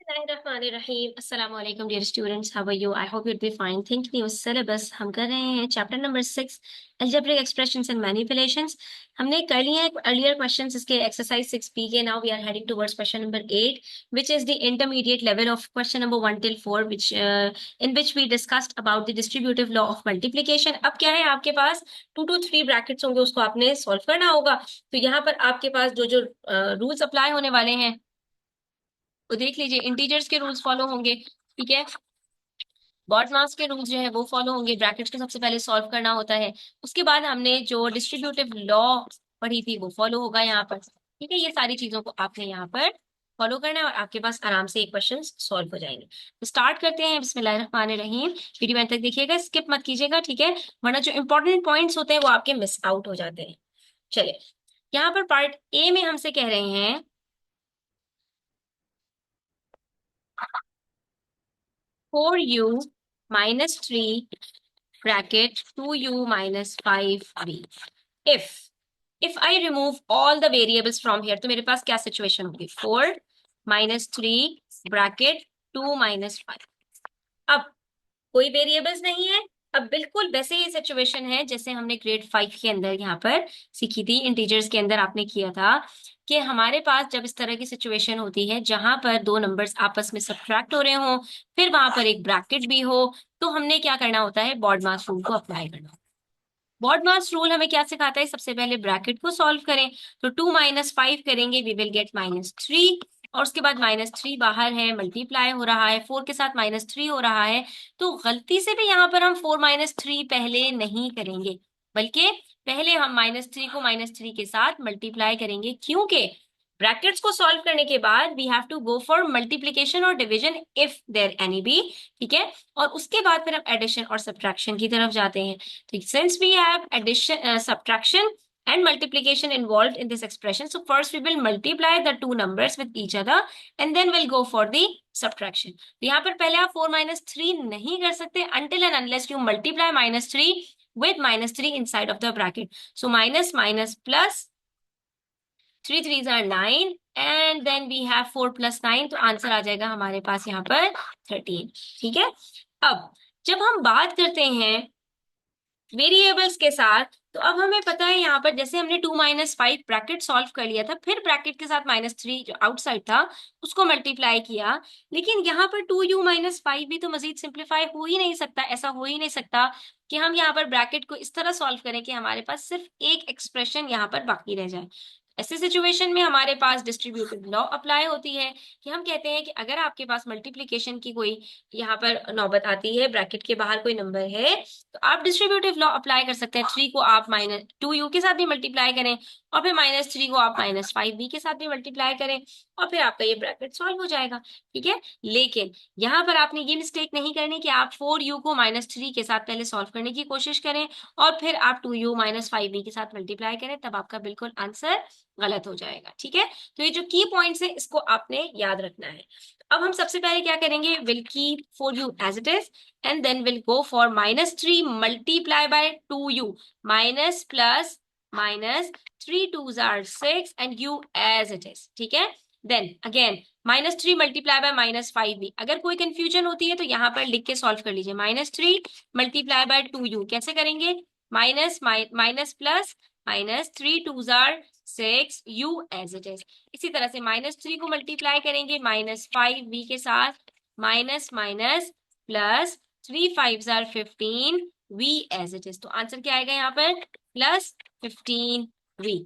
Bismillahirrahmanirrahim. Assalamu alaikum dear students. How are you? I hope you'll be fine. Think new syllabus हम कर रहे हैं chapter number 6 algebraic expressions and manipulations. हमने कर लिए हैं earlier questions इसके exercise 6b के. Now we are heading towards question number 8 which is the intermediate level of question number 1 till 4 which in which we discussed about the distributive law of multiplication. अब क्या है आपके पास 2 to 3 brackets होंगे उसको आपने solve करना होगा. तो यहाँ पर आपके पास जो rules apply होने वाले हैं तो देख लीजिए. इंटीजर्स के रूल्स फॉलो होंगे, ठीक है. बॉड मास के रूल्स जो है वो फॉलो होंगे. ब्रैकेट्स को सबसे पहले सॉल्व करना होता है. उसके बाद हमने जो डिस्ट्रीब्यूटिव लॉ पढ़ी थी वो फॉलो होगा यहाँ पर, ठीक है. ये सारी चीजों को आपने यहाँ पर फॉलो करना है और आपके पास आराम से एक क्वेश्चन सॉल्व हो जाएंगे. तो स्टार्ट करते हैं. बिस्मिल्लाहिर्रहमानिर्रहीम. वीडियो एंड तक देखिएगा, स्किप मत कीजिएगा, ठीक है, वरना जो इंपॉर्टेंट पॉइंट्स होते हैं वो आपके मिस आउट हो जाते हैं. चलिए, यहाँ पर पार्ट ए में हमसे कह रहे हैं 4u minus 3 bracket 2u minus 5v. If I remove all the variables from here, तो मेरे पास क्या सिचुएशन होगी? 4 minus 3 bracket 2 minus 5. अब कोई वेरिएबल्स नहीं है. अब बिल्कुल वैसे ही सिचुएशन है जैसे हमने ग्रेड 5 के अंदर यहाँ पर सीखी थी. इंटीजर्स के अंदर आपने किया था कि हमारे पास जब इस तरह की सिचुएशन होती है जहां पर दो नंबर्स आपस में सब्ट्रैक्ट हो रहे हो, फिर वहां पर एक ब्रैकेट भी हो, तो हमने क्या करना होता है? बॉडमास रूल को अप्लाई करना. बॉडमास रूल हमें क्या सिखाता है? सबसे पहले ब्रैकेट को सॉल्व करें. तो 2 माइनस 5 करेंगे, वी विल गेट -3. और उसके बाद -3 बाहर है, मल्टीप्लाई हो रहा है, 4 के साथ -3 हो रहा है. तो गलती से भी यहाँ पर हम 4 -3 पहले नहीं करेंगे, बल्कि पहले हम -3 को -3 के साथ मल्टीप्लाई करेंगे. क्योंकि ब्रैकेट्स को सॉल्व करने के बाद we have to go for multiplication और division if there any be, ठीक है. और उसके बाद फिर हम एडिशन और सब्ट्रैक्शन की तरफ जाते हैं. Since we have addition, subtraction and multiplication involved in this expression, so first we will multiply the two numbers with each other and then we'll go for the subtraction. तो यहाँ पर पहले आप 4 minus 3 नहीं कर सकते until and unless you multiply -3 with -3 inside of the bracket. So minus minus plus 3 3s are 9 and then we have 4 plus 9, तो answer आ जाएगा हमारे पास यहाँ पर 13, ठीक है. अब जब हम बात करते हैं वेरिएबल्स के साथ, तो अब हमें पता है यहाँ पर जैसे हमने 2 माइनस 5 ब्रैकेट सॉल्व कर लिया था, फिर ब्रैकेट के साथ -3 जो आउटसाइड था उसको मल्टीप्लाई किया. लेकिन यहाँ पर 2u माइनस 5 भी तो मजीद सिंप्लीफाई हो ही नहीं सकता. ऐसा हो ही नहीं सकता कि हम यहाँ पर ब्रैकेट को इस तरह सॉल्व करें कि हमारे पास सिर्फ एक एक्सप्रेशन यहाँ पर बाकी रह जाए. ऐसे सिचुएशन में हमारे पास डिस्ट्रीब्यूटिव लॉ अप्लाई होती है कि हम कहते हैं कि अगर आपके पास मल्टीप्लीकेशन की कोई यहाँ पर नौबत आती है, ब्रैकेट के बाहर कोई नंबर है, तो आप डिस्ट्रीब्यूटिव लॉ अप्लाई कर सकते हैं. 3 को आप -2u के साथ भी मल्टीप्लाई करें और फिर -3 को आप -5v के साथ भी मल्टीप्लाई करें और फिर आपका ये ब्रैकेट सॉल्व हो जाएगा, ठीक है. लेकिन यहाँ पर आपने ये मिस्टेक नहीं करनी कि आप 4u को -3 के साथ पहले सॉल्व करने की कोशिश करें और फिर आप 2u -5v के साथ मल्टीप्लाई करें, तब आपका बिल्कुल आंसर गलत हो जाएगा, ठीक है. तो ये जो की पॉइंट्स है इसको आपने याद रखना है. अब हम सबसे पहले क्या करेंगे? Will keep 4u as it is and then we'll go for -3 multiply by 2u minus plus minus 3 2s are 6 and u as it is, ठीक है. then again -3 multiply by -5v. अगर कोई कंफ्यूजन होती है तो यहाँ पर लिख के सॉल्व कर लीजिए. -3 multiply by 2u कैसे करेंगे? Minus minus plus -3 2s are 6 u as it is. इसी तरह से -3 को मल्टीप्लाई करेंगे -5v के साथ, minus minus plus 3 5s are 15 v as it is. तो आंसर क्या आएगा यहाँ पर? +15v,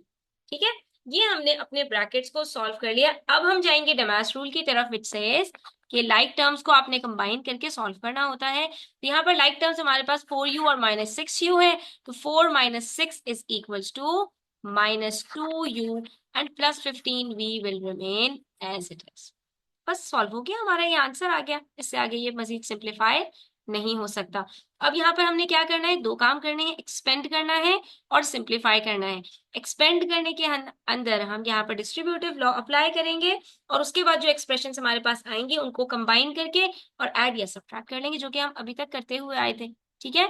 ठीक है. ये हमने अपने ब्रैकेट्स को सॉल्व कर लिया. अब हम जाएंगे डेमास रूल की तरफ विच सेज कि लाइक टर्म्स को आपने कंबाइन करके सॉल्व करना होता है. तो यहाँ पर लाइक टर्म्स हमारे पास 4u और -6u है. तो 4 - 6 is equals to -2u and +15v will remain as it is. बस सॉल्व हो गया, हमारा ये आंसर आ गया. इससे आगे ये मजीद सिंप्लीफाई नहीं हो सकता. अब यहाँ पर हमने क्या करना है? 2 काम करने हैं. एक्सपेंड करना है और सिंप्लीफाई करना है. एक्सपेंड करने के अंदर हम यहाँ पर डिस्ट्रीब्यूटिव लॉ अप्लाई करेंगे और उसके बाद जो एक्सप्रेशन हमारे पास आएंगे उनको कंबाइन करके और ऐड या सब्ट्रैक्ट कर लेंगे, जो कि हम अभी तक करते हुए आए थे, ठीक है.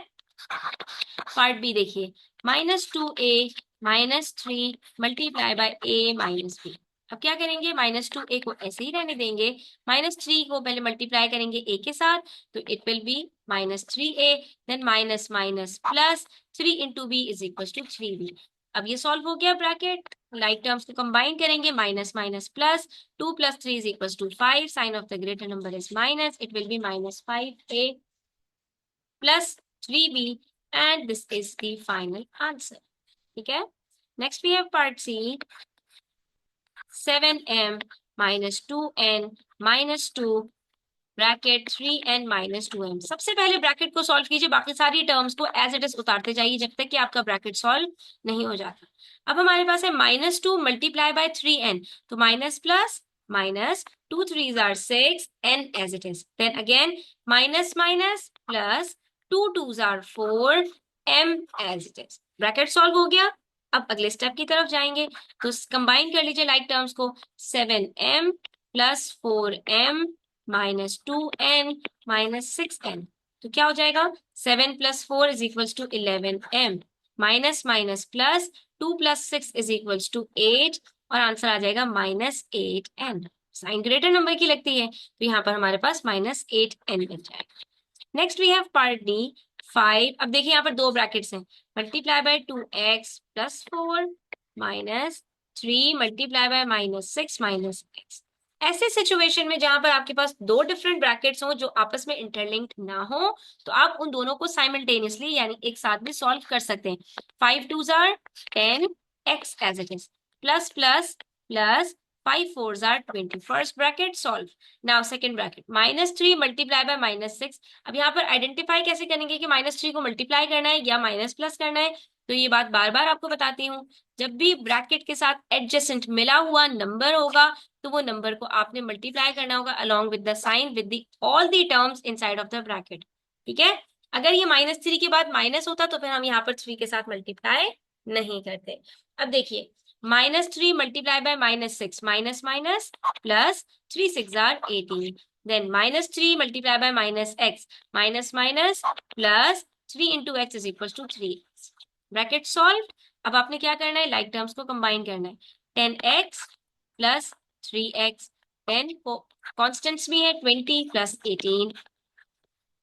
पार्ट बी देखिए. -2a -3 multiply by a - b. अब क्या करेंगे, -2 a को ऐसे ही रहने देंगे, -3 को पहले मल्टीप्लाई करेंगे a के साथ, तो it will be -3a, then minus minus plus 3 into b is equal to 3b। अब ये सॉल्व हो गया ब्रैकेट, लाइक टर्म्स को कंबाइन करेंगे, minus minus plus, 2 + 3 is equal to 5, sign of the greater number is minus, it will be -5a plus 3b, and this is the final answer. ठीक है, next we have part C, 7m minus 2n minus 2 bracket 3n minus 2m। सबसे पहले bracket को solve कीजिए, बाकी सारी terms को as it is उतारते जाइए जब तक कि आपका ब्रैकेट सॉल्व नहीं हो जाता। अब हमारे पास है -2 मल्टीप्लाई बाय 3n, तो minus plus minus, 2 3s are 6, n as it is, then again minus minus plus, 2 2s are 4, m as it is। Bracket solve हो गया। अब अगले स्टेप की तरफ जाएंगे, तो कंबाइन कर लीजिए लाइक टर्म्स को, 7m plus 4m -2n -6n, तो क्या हो जाएगा, 7 + 4 is equal to 11m, minus minus plus, 2 + 6 is equal to 8, और आंसर आ जाएगा -8n। साइन ग्रेटर नंबर की लगती है, तो यहाँ पर हमारे पास -8n बन जाएगा। Next we have part D, 5। अब देखिए यहाँ पर दो ब्रैकेट्स हैं, multiply by 2x + 4 -3 multiply by -6 -x। ऐसे सिचुएशन में जहां पर आपके पास दो डिफरेंट ब्रैकेट्स हो जो आपस में इंटरलिंक्ड ना हो, तो आप उन दोनों को साइमल्टेनियसली यानी एक साथ भी सॉल्व कर सकते हैं। 5 2s are 10, x as it is, plus plus plus, 5 4s are 20, first bracket solve. Now second bracket, -3 multiply by -6। अब यहाँ पर आइडेंटिफाई कैसे करेंगे कि -3 को मल्टीप्लाई करना है या माइनस प्लस करना है, तो ये बात बार बार आपको बताती हूँ, जब भी ब्रैकेट के साथ एडजेसेंट मिला हुआ नंबर होगा, तो वो नंबर को आपने मल्टीप्लाई करना होगा along with the sign with the all the terms inside of the bracket. ठीक है, अगर ये -3 के बाद माइनस होता तो फिर हम यहाँ पर 3 के साथ मल्टीप्लाई नहीं करते। अब देखिए, -3 multiply by -6, minus minus plus, 3 6 are 18, then -3 multiply by -x, minus minus plus, 3 into x is equal to 3, bracket solve. अब आपने क्या करना है, लाइक टर्म्स को कंबाइन करना है, 10x प्लस 3x, 10 को कॉन्स्टेंट्स भी है, 20 + 18,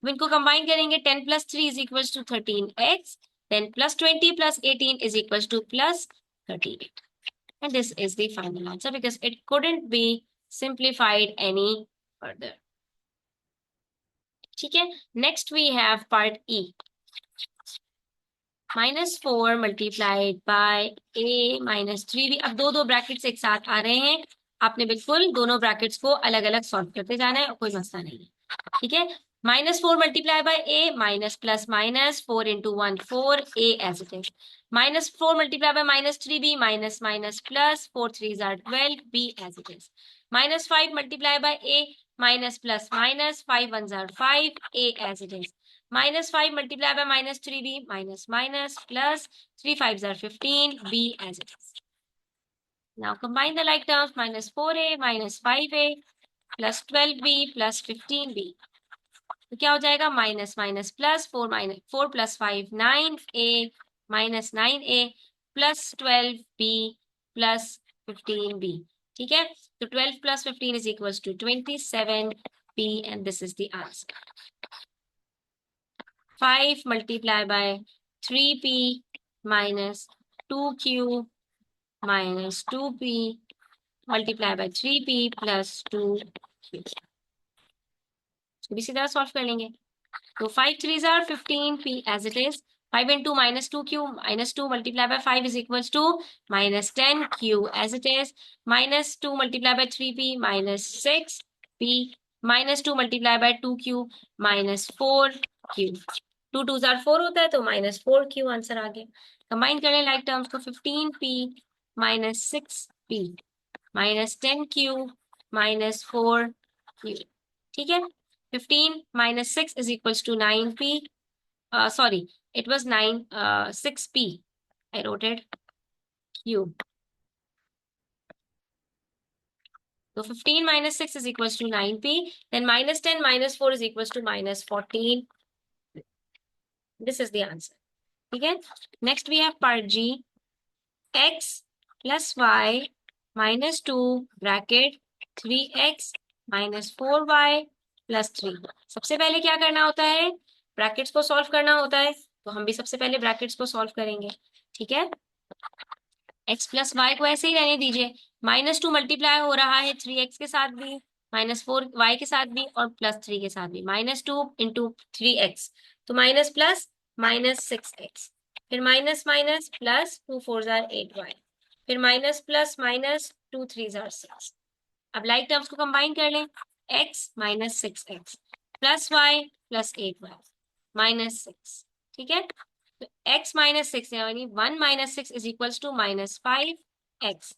इनको कंबाइन करेंगे, 10 + 3 is equal to 13x, then +20 + 18 is equals to +38, and this is the final answer because it couldn't be simplified any further। ठीक है, next we have part E, -4 multiplied by a -3b। अब दो दो brackets एक साथ आ रहे हैं, आपने बिल्कुल दोनों ब्रैकेट्स को अलग अलग सॉल्व करते जाना है, कोई मसला नहीं है। ठीक है, -4 multiply by a, minus plus minus, 4 into 1 4, a as it is, -4 multiply by -3b, minus minus plus, 4 3s are 12, b as it is, -5 multiply by a, minus plus minus, 5 1s are 5, a as it is, -5 multiplied by -3b, minus minus plus, 3 5s are 15, b as it is। Now combine the like terms, -4a minus 5a plus 12b plus 15b, तो क्या हो जाएगा, minus minus plus, 4 + 5 9a minus 9a plus 12b plus 15b। ठीक है, तो 12 + 15 is equals to 27b, and this is the answer। 5 multiplied by 3p minus 2q minus 2p multiplied by 3p plus 2q, इसको भी सीधा solve कर लेंगे। तो 5 3s are 15, p as it is, 5 into -2q, -2 multiplied by 5 is equals to -10q as it is, -2 multiplied by 3p -6p, -2 multiplied by 2q -4q, 2 2s are 4 होता है तो -4q answer आ गया। कंबाइन कर लें लाइक टर्म्स को, 15p -6p -10q -4q। ठीक है, 15 - 6 is equals to 9p, sorry, it was 6p, I wrote it cube, so 15 - 6 is equals to 9p, then -10 - 4 is equals to -14, this is the answer। ठीक है, next we have part G, x + y -2 bracket 3x -4y +3। सबसे पहले क्या करना होता है, brackets को solve करना होता है, तो हम भी सबसे पहले ब्रैकेट्स को सॉल्व करेंगे। ठीक है, x प्लस वाई को ऐसे ही रहने दीजिए। -2 मल्टीप्लाई हो रहा है 3x के साथ भी, -4y के साथ भी और +3 के साथ भी। -2 इंटू 3x, तो माइनस प्लस -6x, फिर minus minus plus 2 4 jar 8y, फिर माइनस प्लस माइनस 2 3 जार 6। अब लाइक टर्म्स को कंबाइन कर लें, x -6x plus y plus 8y -6। ठीक है, तो x -6 यानी 1 -6 is equals to -5x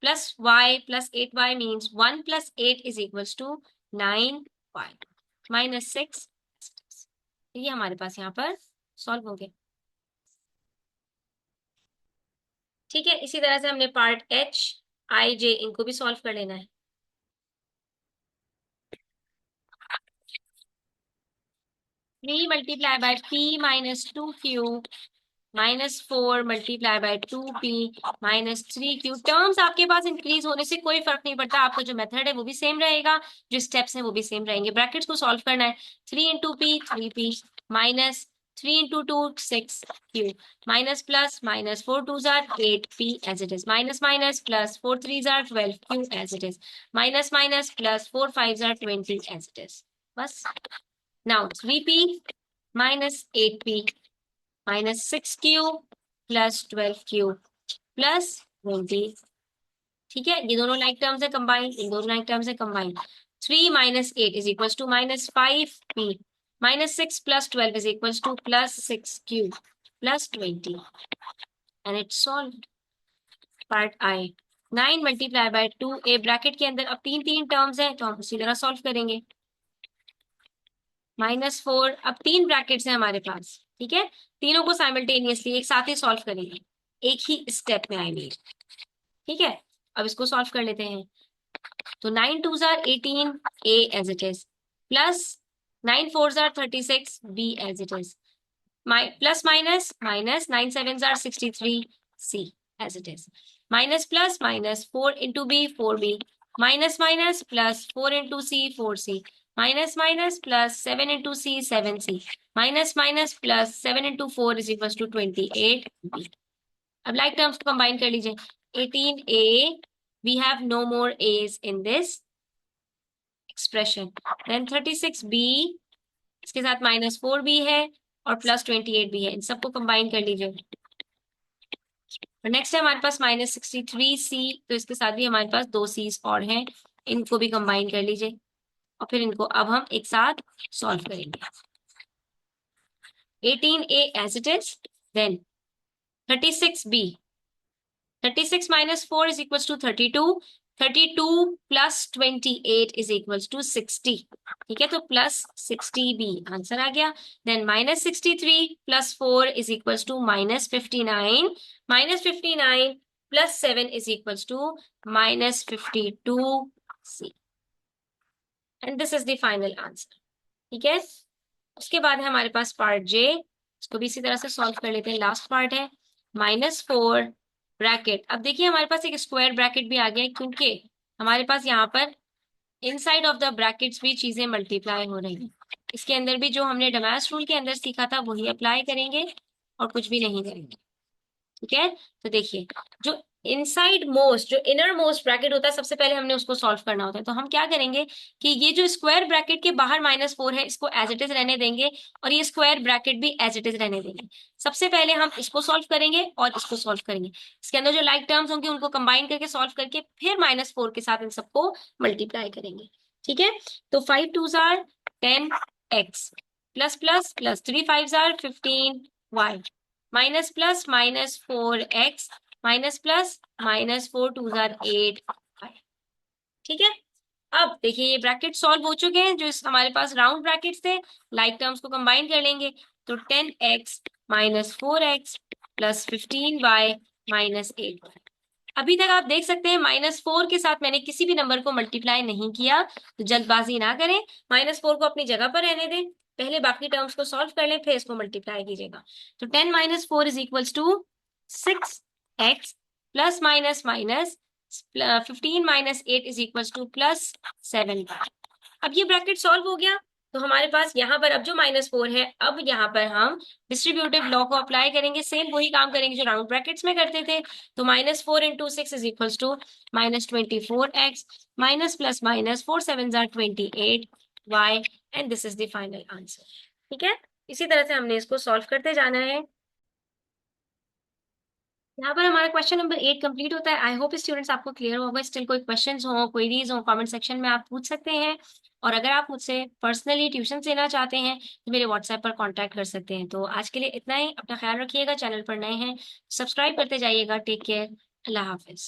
plus y plus 8y means 1 plus 8 is equals to 9y -6। ये हमारे पास यहाँ पर सॉल्व हो गया। ठीक है, इसी तरह से हमने पार्ट h i j इनको भी सॉल्व कर लेना है। 3 multiplied by p minus 2q -4 multiplied by 2p minus 3q। Terms आपके पास इंक्रीज होने से कोई फर्क नहीं पड़ता, आपका जो मेथड है वो भी सेम रहेगा, जो स्टेप्स हैं वो भी सेम रहेंगे। ब्रैकेट्स को सॉल्व करना है, 3 into P 3p minus 3 into 2 6q minus plus -4 2 जार 8p as it is, minus minus plus 4 3 जार 12q as it is, minus minus plus 4 5 जार 20 एज इट इज। बस। Now 3p minus 8p minus 6q plus 12q plus 20। ठीक है, ये दोनों like terms है combined, इन दोनों लाइक टर्म्स है combined. 3 minus 8 is equals to -5p minus 6 plus 12 is equals to plus 6q plus 20 and it's solved। Part I, 9 multiply by 2a bracket के अंदर अब तीन तीन टर्म्स है तो हम उसी तरह सॉल्व करेंगे। -4, अब तीन ब्रैकेट्स हैं हमारे पास। ठीक है, तीनों को साइमल्टेनियसली एक साथ ही सॉल्व करेंगे, एक ही स्टेप में आई मीन। ठीक है, अब इसको सॉल्व कर लेते हैं। तो 9 2 जार 18 a as it is plus 9 4 जार 36 b as it is plus minus minus 9 7 जार 63 c as it is minus plus minus 4 into b 4b minus minus plus 4 into c 4c minus minus plus 7 into c 7c minus minus plus 7 into 4 is equal to 28b। अब like terms को combine कर लीजिए, 18a we have no more a's in this expression, then 36b इसके साथ -4b है और plus 28 भी है, इन सबको कंबाइन कर लीजिए। और नेक्स्ट है हमारे पास -63c, तो इसके साथ भी हमारे पास दो c's और हैं, इनको भी कंबाइन कर लीजिए और फिर इनको अब हम एक साथ सॉल्व करेंगे। 18a as it is, then 36b, 36 minus 4 is equals to 32, 32 plus 28 is equals to 60। ठीक है, तो प्लस 60b आंसर आ गया। Then -63 plus 4 is equals to -59, -59 plus 7 is equals to -52c and this is the final answer. ठीक है, उसके बाद है हमारे पास पार्ट जे, इसको भी इसी तरह से सॉल्व कर लेते हैं। लास्ट पार्ट है -4 ब्रैकेट। अब देखिए हमारे पास एक स्क्वायर ब्रैकेट भी आ गया है, क्योंकि हमारे पास यहाँ पर इनसाइड ऑफ द ब्रैकेट्स भी चीजें मल्टीप्लाई हो रही हैं। इसके अंदर भी जो हमने डमास रूल के अंदर सीखा था वही अप्लाई करेंगे और कुछ भी नहीं करेंगे। ठीक है, तो देखिए जो इनसाइड मोस्ट, जो इनर मोस्ट ब्रैकेट होता है, सबसे पहले हमने उसको सॉल्व करना होता है। तो हम क्या करेंगे कि ये जो स्क्वायर ब्रैकेट के बाहर -4 है इसको एज इट इज रहने देंगे और ये स्क्वायर ब्रैकेट भी एज इट इज रहने देंगे। सबसे पहले हम इसको सॉल्व करेंगे और इसको सॉल्व करेंगे, इसके अंदर जो लाइक टर्म्स होंगे उनको कंबाइन करके सॉल्व करके फिर -4 के साथ इन सबको मल्टीप्लाई करेंगे। ठीक है, तो 5 2 jar 10x plus plus plus 3 5 jar 15y minus plus -4x minus plus -4 2 jar 8। ठीक है, अब देखिए ये ब्रैकेट सॉल्व हो चुके हैं, जो हमारे पास राउंड ब्रैकेट्स थे, लाइक टर्म्स को कंबाइन कर लेंगे तो 10x -4x plus 15y -8y। अभी तक आप देख सकते हैं -4 के साथ मैंने किसी भी नंबर को मल्टीप्लाई नहीं किया, तो जल्दबाजी ना करें, -4 को अपनी जगह पर रहने दें, पहले बाकी टर्म्स को सॉल्व कर लें फिर इसको मल्टीप्लाई कीजिएगा। तो 10 - 4 is equals to 6x plus minus minus 15 minus 8 is equal to +7। अब ये ब्रैकेट सॉल्व हो गया, तो हमारे पास यहाँ पर अब जो -4 है, अब यहाँ पर हम डिस्ट्रीब्यूटिव लॉ को अप्लाई करेंगे, सेम वही काम करेंगे जो राउंड ब्रैकेट्स में करते थे। तो -4 into 6 is equal to -24x, minus plus minus 4 7 28 y, and this is the final answer. ठीक है, इसी तरह से हमने इसको सॉल्व करते जाना है। यहाँ पर हमारा क्वेश्चन नंबर 8 कंप्लीट होता है। आई होप स्टूडेंट्स आपको क्लियर होगा। स्टिल कोई क्वेश्चंस हो, क्वेरीज हो, कमेंट सेक्शन में आप पूछ सकते हैं। और अगर आप मुझसे पर्सनली ट्यूशन लेना चाहते हैं तो मेरे व्हाट्सएप पर कांटेक्ट कर सकते हैं। तो आज के लिए इतना ही। अपना ख्याल रखिएगा। चैनल पर नए हैं, सब्सक्राइब करते जाइएगा। Take care. अल्लाह हाफिज।